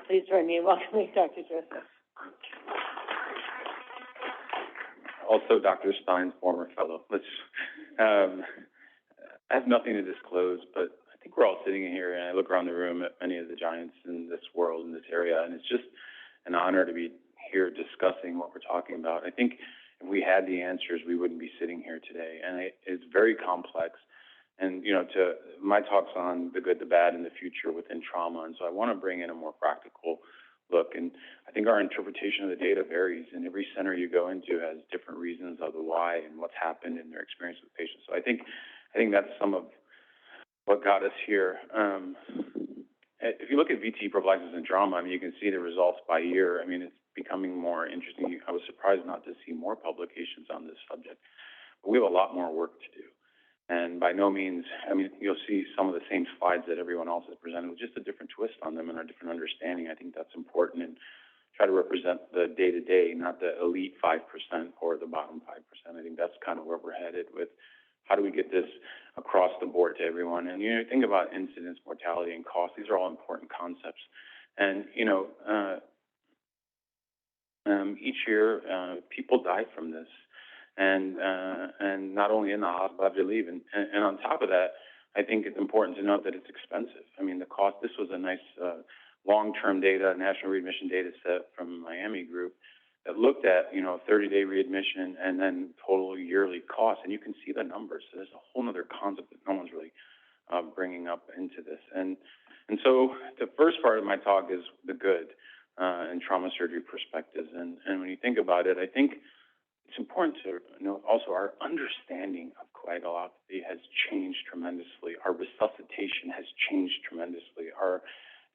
Please join me in welcoming Dr. Joseph. Also, Dr. Stein's former fellow. I have nothing to disclose, but I think we're all sitting here, and I look around the room at many of the giants in this world, in this area, and it's just an honor to be here discussing what we're talking about. I think if we had the answers, we wouldn't be sitting here today, and it's very complex. And, my talk's on the good, the bad, and the future within trauma, and so I want to bring in a more practical look. And I think our interpretation of the data varies, and every center you go into has different reasons of the why and what's happened in their experience with patients. So I think that's some of what got us here. If you look at VTE prophylaxis and trauma, I mean, you can see the results by year. I mean, it's becoming more interesting. I was surprised not to see more publications on this subject, but we have a lot more work to do. And by no means, I mean, you'll see some of the same slides that everyone else has presented with just a different twist on them and a different understanding. I think that's important, and try to represent the day-to-day, not the elite 5% or the bottom 5%. I think that's kind of where we're headed with how do we get this across the board to everyone. And, think about incidence, mortality, and cost. These are all important concepts. And, each year, people die from this. And not only in the hospital after leaving. And on top of that, I think it's important to note that it's expensive. I mean, the cost, this was a nice long-term data, national readmission data set from Miami group that looked at, 30-day readmission and then total yearly cost. And you can see the numbers. So there's a whole other concept that no one's really bringing up into this. And so the first part of my talk is the good and trauma surgery perspectives. And when you think about it, I think it's important to note also our understanding of coagulopathy has changed tremendously. Our resuscitation has changed tremendously. Our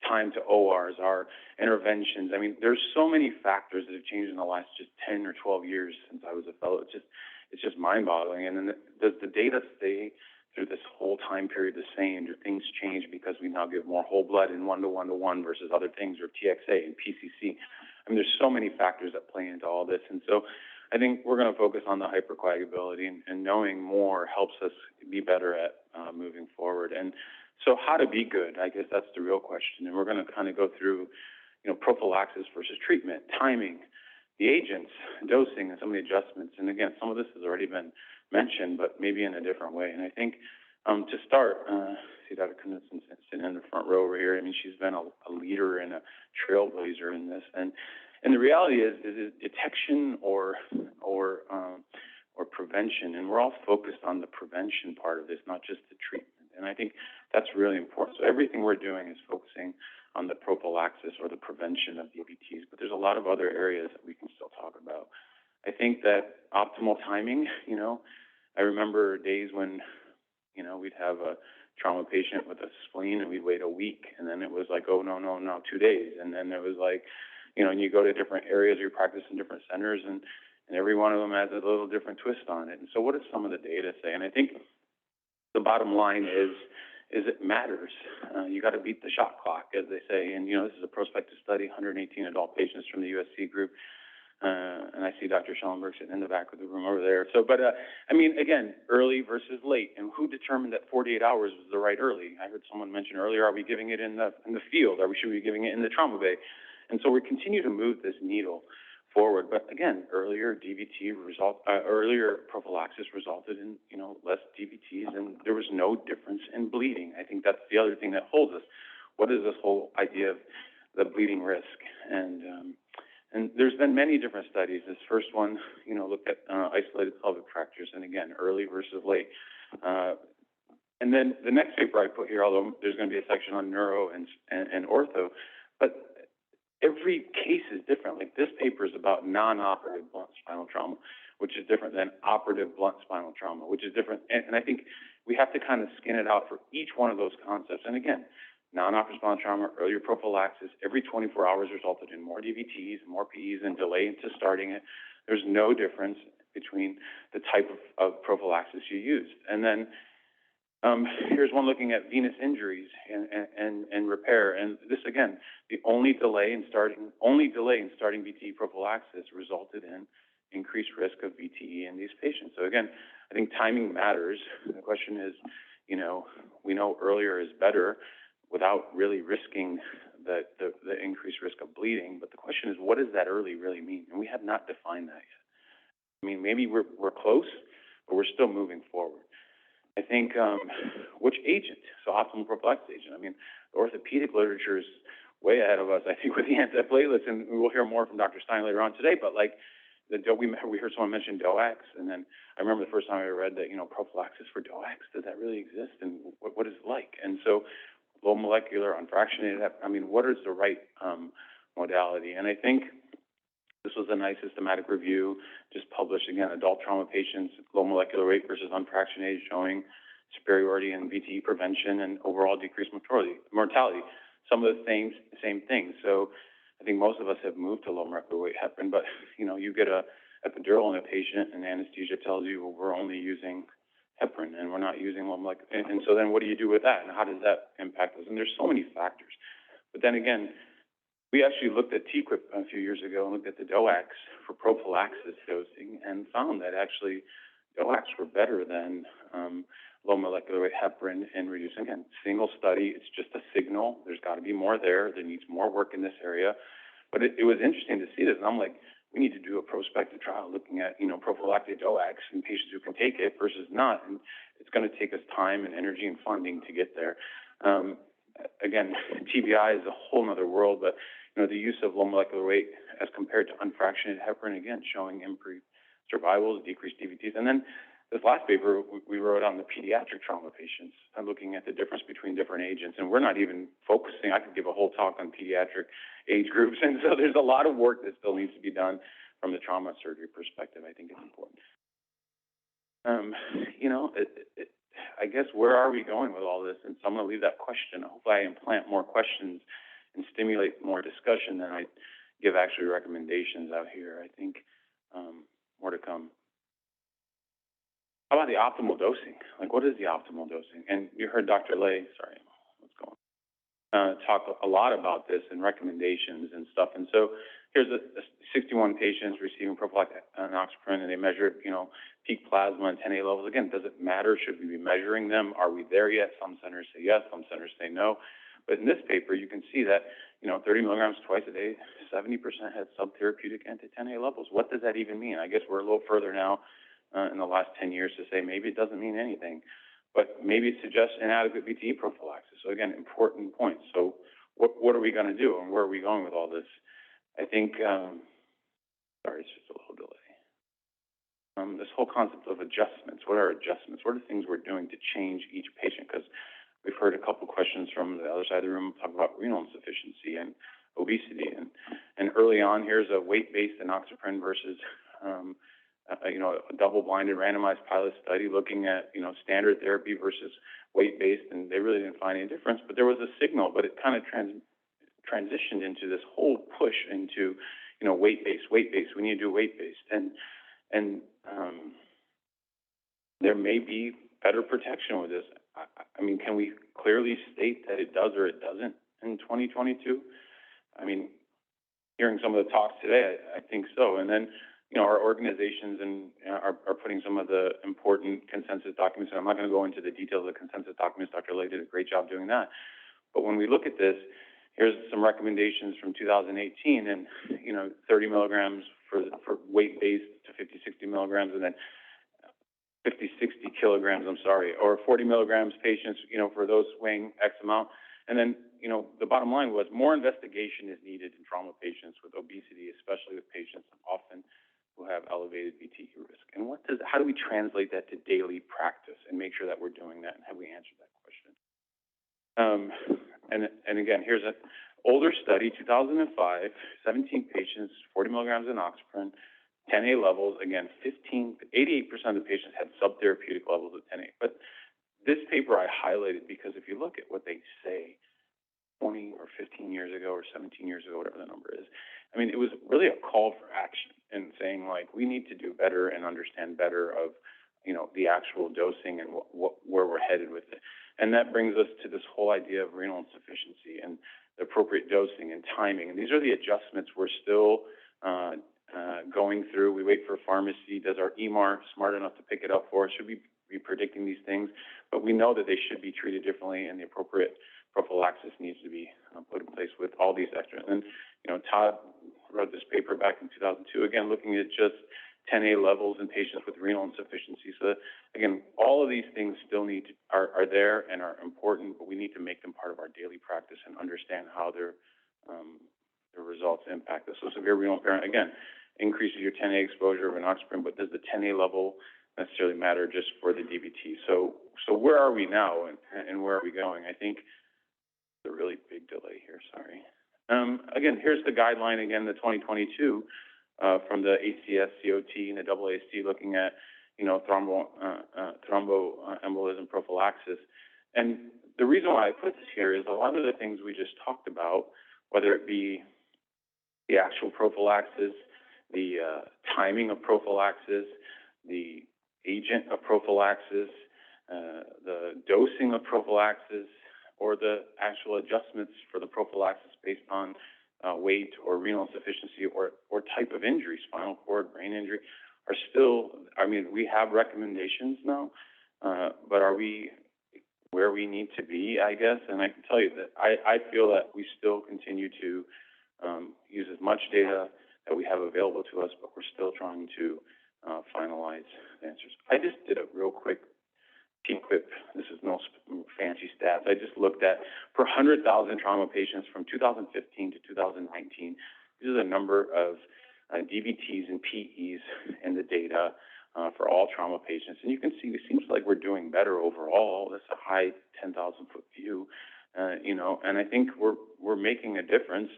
time to ORs, our interventions. I mean, there's so many factors that have changed in the last just 10 or 12 years since I was a fellow. It's just mind-boggling. And then does the data stay through this whole time period the same? Do things change because we now give more whole blood in 1-to-1-to-1 versus other things, or TXA and PCC? I mean, there's so many factors that play into all this. And so I think we're going to focus on the hypercoagulability, and knowing more helps us be better at moving forward. And so how to be good, I guess that's the real question. And we're going to kind of go through, prophylaxis versus treatment, timing, the agents, dosing, and some of the adjustments. And again, some of this has already been mentioned, but maybe in a different way. And I think to start, see Dr. Knudsen sitting in the front row over here. I mean, she's been a leader and a trailblazer in this. And the reality is detection or prevention, and we're all focused on the prevention part of this, not just the treatment. And I think that's really important. So everything we're doing is focusing on the prophylaxis or the prevention of DVTs, but there's a lot of other areas that we can still talk about. I think that optimal timing, I remember days when, we'd have a trauma patient with a spleen and we'd wait a week, and then it was like, oh, no, 2 days. And then it was like, and you go to different areas, you practice in different centers, and every one of them has a little different twist on it. And so what does some of the data say? And I think the bottom line is it matters. You got to beat the shot clock, as they say. And, this is a prospective study, 118 adult patients from the USC group. And I see Dr. Schellenberg sitting in the back of the room over there. So, but, again, early versus late. And who determined that 48 hours was the right early? I heard someone mention earlier, are we giving it in the field? Should we be giving it in the trauma bay? And so we continue to move this needle forward. But again, earlier prophylaxis resulted in, less DVTs, and there was no difference in bleeding. I think that's the other thing that holds us. What is this whole idea of the bleeding risk? And there's been many different studies. This first one, looked at isolated pelvic fractures, and again, early versus late. And then the next paper I put here, although there's going to be a section on neuro and ortho, but every case is different. Like this paper is about non-operative blunt spinal trauma, which is different than operative blunt spinal trauma, which is different. And I think we have to kind of skin it out for each one of those concepts. And again, non-operative spinal trauma, earlier prophylaxis, every 24 hours resulted in more DVTs, more PEs, and delay into starting it. There's no difference between the type of prophylaxis you used. And then here's one looking at venous injuries and repair. And this, again, the only delay in starting VTE prophylaxis resulted in increased risk of VTE in these patients. So again, I think timing matters. The question is, we know earlier is better without really risking the increased risk of bleeding. But the question is, what does that early really mean? And we have not defined that yet. I mean, maybe we're close, but we're still moving forward. I think which agent? So optimal prophylaxis agent. I mean, the orthopedic literature is way ahead of us, I think, with the antiplatelets, and we'll hear more from Dr. Stein later on today. But like, we heard someone mention DOACs, and then I remember the first time I read that, prophylaxis for DOACs, does that really exist, and what is it like? And so, low molecular, unfractionated, I mean, what is the right modality? And I think this was a nice systematic review, just published, again, adult trauma patients, low molecular weight versus unfractionated, showing superiority in VTE prevention and overall decreased mortality. Some of the same things. So I think most of us have moved to low molecular weight heparin, but, you get a epidural in a patient and anesthesia tells you, well, we're only using heparin and we're not using low molecular. And so then what do you do with that? And how does that impact us? And there's so many factors. But then again, we actually looked at TQIP a few years ago and looked at the DOACs for prophylaxis dosing and found that actually DOACs were better than low molecular weight heparin in reducing. Again, single study, it's just a signal. There's got to be more there. There needs more work in this area. But it was interesting to see this. And I'm like, we need to do a prospective trial looking at, prophylactic DOACs in patients who can take it versus not. And it's going to take us time and energy and funding to get there. Again, TBI is a whole other world, but, the use of low molecular weight as compared to unfractionated heparin, again, showing improved survivals, decreased DVTs. And then this last paper we wrote on the pediatric trauma patients and looking at the difference between different agents. And we're not even focusing, I could give a whole talk on pediatric age groups. And so there's a lot of work that still needs to be done from the trauma surgery perspective. I think it's important. I guess where are we going with all this? And so I'm going to leave that question. Hopefully I implant more questions and stimulate more discussion than I give actually recommendations out here. I think more to come. How about the optimal dosing? Like, what is the optimal dosing? And you heard Dr. Lay, talk a lot about this and recommendations and stuff. And so here's 61 patients receiving prophylactic enoxaparin, and they measured, peak plasma and 10A levels. Again, does it matter? Should we be measuring them? Are we there yet? Some centers say yes, some centers say no. But in this paper, you can see that, 30 milligrams twice a day, 70% had subtherapeutic anti-10A levels. What does that even mean? I guess we're a little further now in the last 10 years to say maybe it doesn't mean anything, but maybe it suggests inadequate VTE prophylaxis. So again, important points. So what are we going to do, and where are we going with all this? I think, sorry, it's just a little delay. This whole concept of adjustments. What are adjustments? What are things we're doing to change each patient? Because we've heard a couple questions from the other side of the room talk about renal insufficiency and obesity. And early on, here's a weight-based enoxaparin versus a double-blinded randomized pilot study looking at, standard therapy versus weight-based, and they really didn't find any difference. But there was a signal, but it kind of transitioned into this whole push into, weight-based. We need to do weight-based, and there may be better protection with this. I mean, can we clearly state that it does or it doesn't in 2022? I mean, hearing some of the talks today, I think so. And then, our organizations are putting some of the important consensus documents, and I'm not going to go into the details of the consensus documents. Dr. Lay did a great job doing that. But when we look at this, here's some recommendations from 2018, and 30 milligrams for weight-based to 50, 60 milligrams, and then 50, 60 kilograms, or 40 milligrams patients, for those weighing X amount. And then, the bottom line was more investigation is needed in trauma patients with obesity, especially with patients often who have elevated VTE risk. And how do we translate that to daily practice and make sure that we're doing that? And have we answered that question? And again, here's an older study, 2005, 17 patients, 40 milligrams of enoxaparin, 10A levels. Again, 88% of the patients had subtherapeutic levels of 10A. But this paper I highlighted because if you look at what they say 20 or 15 years ago or 17 years ago, whatever the number is, I mean, it was really a call for action and saying, like, we need to do better and understand better of, the actual dosing and where we're headed with it. And that brings us to this whole idea of renal insufficiency and the appropriate dosing and timing. And these are the adjustments we're still going through. We wait for pharmacy. Does our EMR smart enough to pick it up for us? Should we be predicting these things? But we know that they should be treated differently, and the appropriate prophylaxis needs to be put in place with all these extras. And, Todd wrote this paper back in 2002, again, looking at just 10A levels in patients with renal insufficiency. So again, all of these things still are there and are important, but we need to make them part of our daily practice and understand how their results impact us. So severe renal impairment, again, increases your 10A exposure of enoxaparin, but does the 10A level necessarily matter just for the DVT? So where are we now and where are we going? I think it's a really big delay here, sorry. Again, here's the guideline again, the 2022 from the ACS COT and the AAST looking at, thromboembolism prophylaxis. And the reason why I put this here is a lot of the things we just talked about, whether it be the actual prophylaxis, the timing of prophylaxis, the agent of prophylaxis, the dosing of prophylaxis, or the actual adjustments for the prophylaxis based on weight or renal insufficiency or type of injury, spinal cord, brain injury, are still, we have recommendations now, but are we where we need to be, I guess? And I can tell you that I feel that we still continue to use as much data that we have available to us, but we're still trying to finalize the answers. I just did a real quick T-quip. This is no fancy stats. I just looked at per 100,000 trauma patients from 2015 to 2019. This is a number of DVTs and PEs in the data for all trauma patients. And you can see it seems like we're doing better overall. That's a high 10,000-foot view, and I think we're making a difference,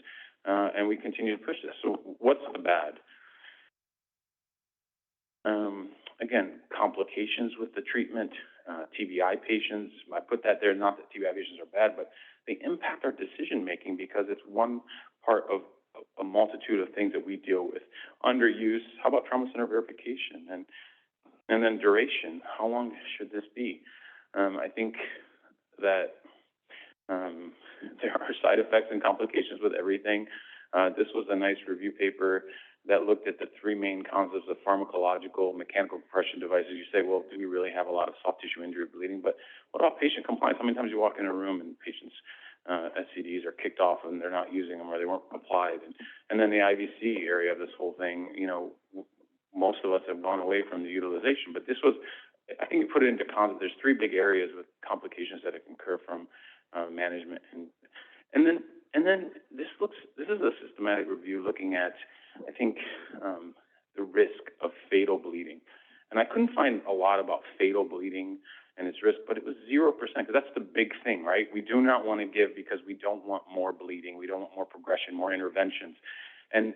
and we continue to push this. So what's the bad? Again, complications with the treatment, TBI patients. I put that there, not that TBI patients are bad, but they impact our decision-making because it's one part of a multitude of things that we deal with. Underuse, how about trauma center verification? And then duration, how long should this be? I think that there are side effects and complications with everything. This was a nice review paper that looked at the three main concepts of pharmacological, mechanical compression devices. You say, well, do we really have a lot of soft tissue injury bleeding? But what about patient compliance? How many times you walk in a room and patients' SCDs are kicked off and they're not using them or they weren't applied? And then the IVC area of this whole thing, most of us have gone away from the utilization. But this was, I think you put it into context, there's three big areas with complications that occur from management. And then this is a systematic review looking at, I think, the risk of fatal bleeding. And I couldn't find a lot about fatal bleeding and its risk, but it was 0%, because that's the big thing, right? We do not want to give because we don't want more bleeding. We don't want more progression, more interventions. And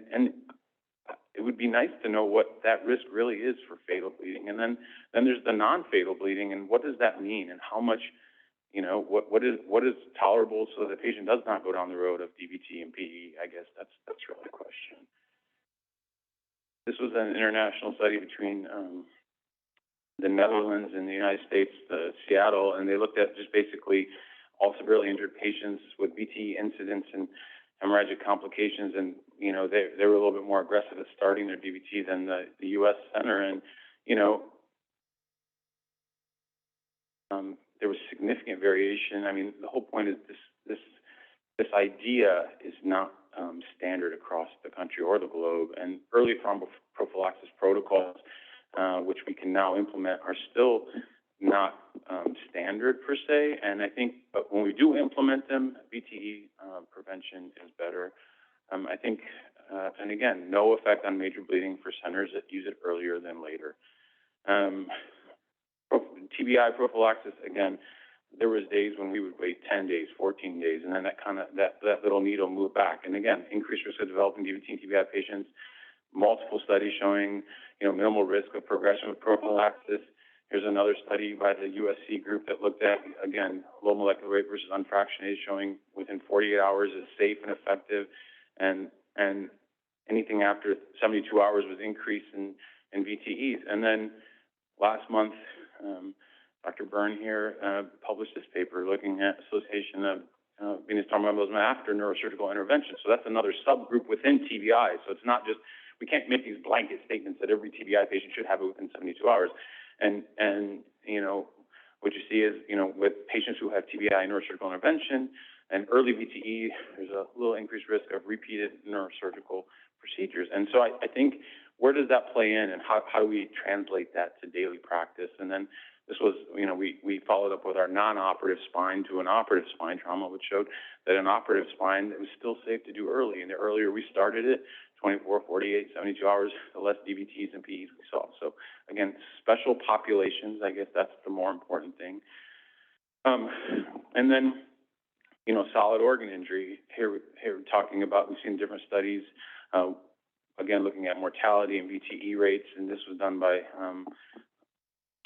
it would be nice to know what that risk really is for fatal bleeding. And then there's the non-fatal bleeding, and what does that mean, and how much, what is tolerable so the patient does not go down the road of DVT and PE? I guess that's really the question. This was an international study between the Netherlands and the United States, Seattle, and they looked at just basically all severely injured patients with VTE incidents and hemorrhagic complications, and they were a little bit more aggressive at starting their DVT than the U.S. center, and there was significant variation. The whole point is this idea is not standard across the country or the globe, and early thromboprophylaxis protocols, which we can now implement, are still not standard per se. And I think, but when we do implement them, VTE prevention is better. I think, and again, no effect on major bleeding for centers that use it earlier than later. TBI prophylaxis, again, there was days when we would wait 10 days, 14 days, and then that little needle moved back. And again, increased risk of developing DVT and TBI patients. Multiple studies showing, minimal risk of progression with prophylaxis. Here's another study by the USC group that looked at, again, low molecular weight versus unfractionated, showing within 48 hours is safe and effective, and anything after 72 hours was increase in VTEs. And then last month, Dr. Byrne here published this paper looking at association of venous thromboembolism after neurosurgical intervention. So that's another subgroup within TBI. So it's not just, we can't make these blanket statements that every TBI patient should have it within 72 hours. And what you see is, with patients who have TBI and neurosurgical intervention, and early VTE, there's a little increased risk of repeated neurosurgical procedures. And so I think, where does that play in, and how do we translate that to daily practice? And then this was, we followed up with our non-operative spine to an operative spine trauma, which showed that an operative spine, it was still safe to do early. And the earlier we started it, 24, 48, 72 hours, the less DVTs and PEs we saw. So again, special populations, I guess that's the more important thing. And then, solid organ injury. Here we're talking about, we've seen different studies, again, looking at mortality and VTE rates, and this was done by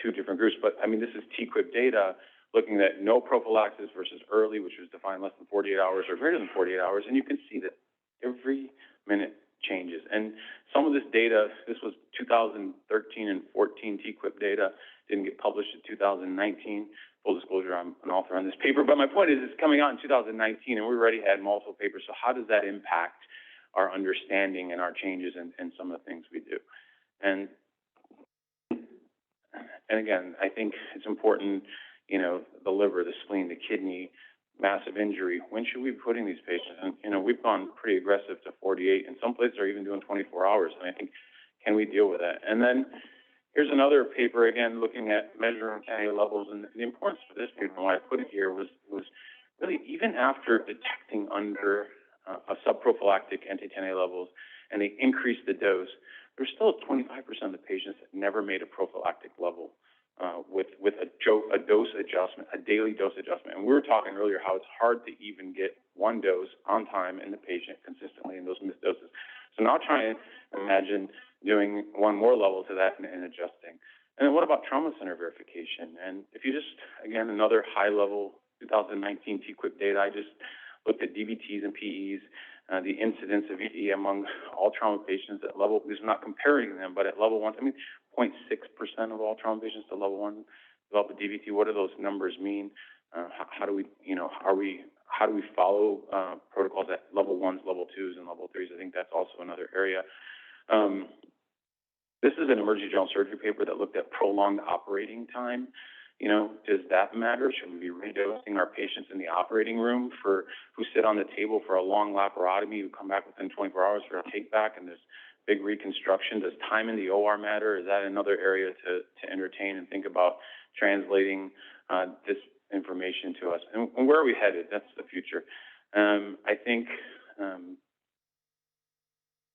two different groups. But, this is TQIP data looking at no prophylaxis versus early, which was defined less than 48 hours or greater than 48 hours, and you can see that every minute changes. And some of this data, this was 2013 and 14 TQIP data, didn't get published in 2019. Full disclosure, I'm an author on this paper, but my point is it's coming out in 2019, and we already had multiple papers. So how does that impact our understanding and our changes in some of the things we do? And again, I think it's important, the liver, the spleen, the kidney, massive injury. When should we be putting these patients? And, we've gone pretty aggressive to 48, and some places are even doing 24 hours. And I think, can we deal with that? And then here's another paper, again, looking at measuring anti levels. And the importance of this paper, and why I put it here, was really even after detecting under a subprophylactic anti-10A levels, and they increased the dose, there's still 25% of the patients that never made a prophylactic level with a dose adjustment, a daily dose adjustment. And we were talking earlier how it's hard to even get one dose on time in the patient consistently in those missed doses. So now try and imagine doing one more level to that and adjusting. And then what about trauma center verification? And if you just, again, another high-level 2019 TQIP data, I just looked at DVTs and PEs, the incidence of VTE among all trauma patients at level, this is not comparing them, but at level 1, 0.6% of all trauma patients to level 1 develop a DVT. What do those numbers mean? How do we, how do we follow protocols at level 1s, level 2s, and level 3s? I think that's also another area. This is an emergency general surgery paper that looked at prolonged operating time. Does that matter? Should we be redosing our patients in the operating room who sit on the table for a long laparotomy, who come back within 24 hours for a take back, and there's big reconstruction? Does time in the OR matter? Is that another area to entertain and think about translating this information to us? And where are we headed? That's the future. I think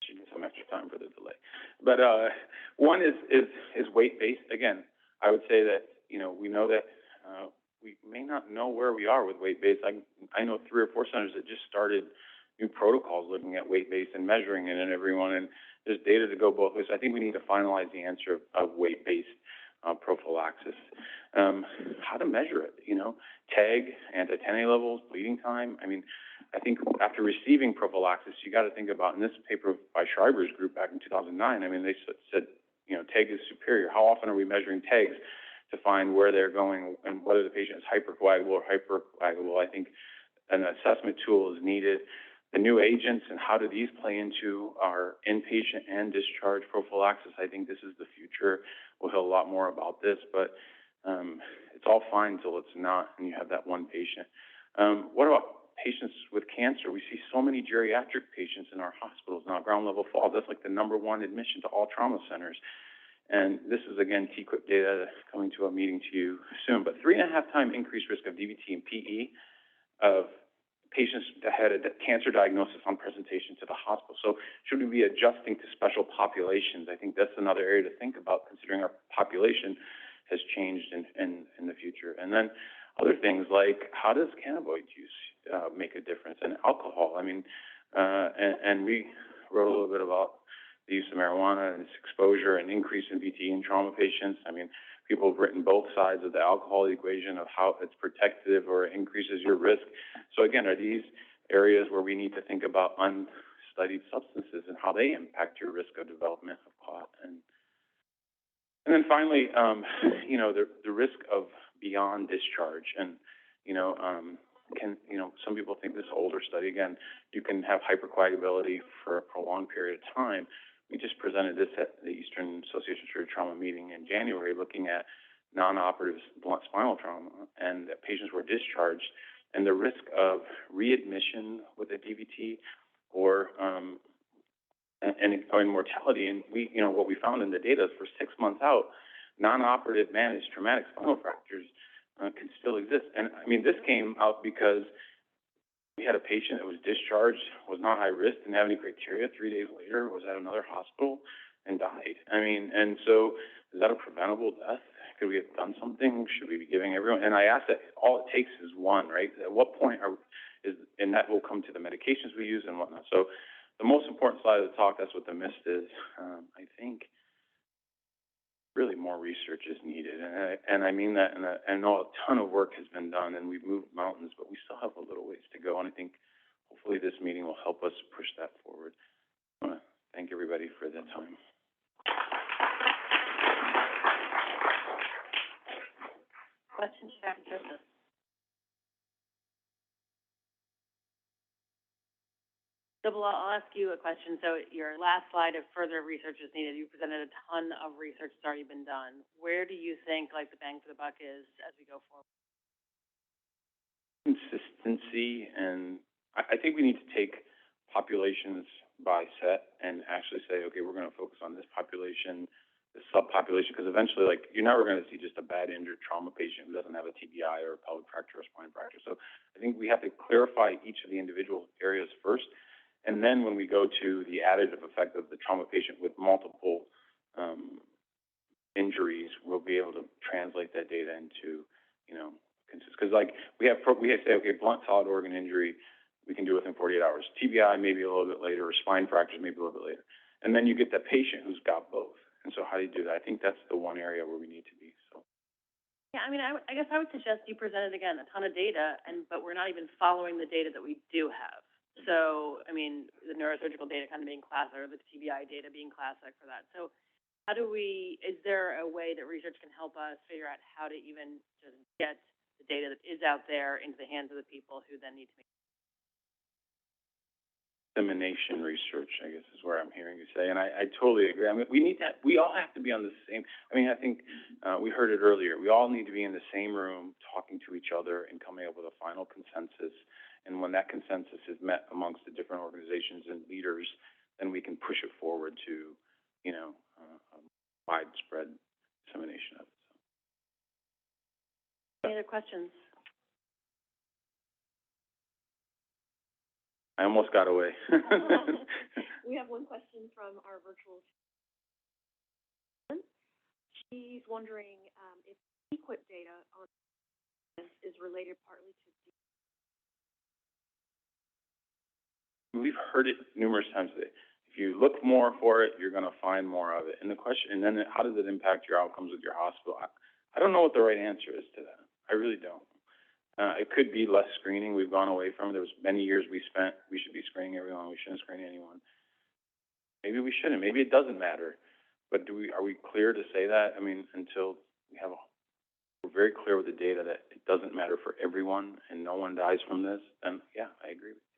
should need some extra time for the delay. But one is weight-based. Again, I would say that, we know that we may not know where we are with weight-based. I know 3 or 4 centers that just started new protocols looking at weight-based and measuring it in everyone, and there's data to go both ways. I think we need to finalize the answer of weight-based prophylaxis. How to measure it, TAG, anti-10A levels, bleeding time. I think after receiving prophylaxis, you got to think about, in this paper by Schreiber's group back in 2009, they said, TAG is superior. How often are we measuring TAGs to find where they're going and whether the patient is hypercoagulable or hypercoagulable? I think an assessment tool is needed. The new agents and how do these play into our inpatient and discharge prophylaxis? I think this is the future. We'll hear a lot more about this, but it's all fine until it's not, and you have that one patient. What about patients with cancer? We see so many geriatric patients in our hospitals now, ground level falls. That's like the #1 admission to all trauma centers. And this is, again, TQIP data coming to a meeting to you soon. But 3.5-time increased risk of DVT and PE of patients that had a cancer diagnosis on presentation to the hospital. So should we be adjusting to special populations? I think that's another area to think about, considering our population has changed in the future. And then other things like, how does cannabinoid use make a difference? And alcohol. And we wrote a little bit about the use of marijuana and its exposure and increase in VTE in trauma patients. People have written both sides of the alcohol equation of how it's protective or increases your risk. So again, are these areas where we need to think about unstudied substances and how they impact your risk of development of clot? And then finally, the risk of beyond discharge. And, some people think this older study, again, you can have hypercoagulability for a prolonged period of time. We just presented this at the Eastern Association of Trauma meeting in January, looking at non-operative blunt spinal trauma, and that patients were discharged, and the risk of readmission with a DVT or and mortality. And we, what we found in the data is for 6 months out, non-operative managed traumatic spinal fractures can still exist. And I mean, this came out because we had a patient that was discharged, was not high risk, didn't have any criteria. 3 days later, was at another hospital and died. I mean, and so is that a preventable death? Could we have done something? Should we be giving everyone? And I asked that all it takes is one, right? At what point and that will come to the medications we use and whatnot. So the most important slide of the talk, that's what the mist is. I think really more research is needed, and I mean that, and I know a ton of work has been done, and we've moved mountains, but we still have a little ways to go, and I think hopefully this meeting will help us push that forward. I want to thank everybody for their time. Questions, Dr. Joseph? So, Bellal, I'll ask you a question. So your last slide of further research is needed. You presented a ton of research that's already been done. Where do you think, like, the bang for the buck is as we go forward? Consistency, and I think we need to take populations by set and actually say, okay, we're going to focus on this population, this subpopulation, because eventually, like, you're never going to see just a bad injured trauma patient who doesn't have a TBI or a pelvic fracture or spine fracture. So I think we have to clarify each of the individual areas first. And then when we go to the additive effect of the trauma patient with multiple injuries, we'll be able to translate that data into, because like we say, okay, blunt solid organ injury, we can do within 48 hours. TBI maybe a little bit later, or spine fractures maybe a little bit later. And then you get that patient who's got both. And so how do you do that? I think that's the one area where we need to be. So. Yeah, I mean, I guess I would suggest you presented, again, a ton of data, but we're not even following the data that we do have. So, I mean, the neurosurgical data kind of being classic, or the TBI data being classic for that. So how do is there a way that research can help us figure out how to even just get the data that is out there into the hands of the people who then need to make dissemination research, I guess, is where I'm hearing you say, and I totally agree. I mean, we all have to be on the same, I think we heard it earlier, we all need to be in the same room talking to each other and coming up with a final consensus, and when that consensus is met amongst the different organizations and leaders, then we can push it forward to, widespread dissemination of it. So. Any other questions? I almost got away. We have one question from our virtual. She's wondering if equip data on this is related partly to. We've heard it numerous times today. If you look more for it, you're going to find more of it. And the question, and then how does it impact your outcomes with your hospital? I don't know what the right answer is to that. I really don't. It could be less screening. We've gone away from it. There was many years we should be screening everyone. We shouldn't screen anyone. Maybe we shouldn't. Maybe it doesn't matter. But are we clear to say that? I mean, until we're very clear with the data that it doesn't matter for everyone and no one dies from this, then yeah, I agree with you.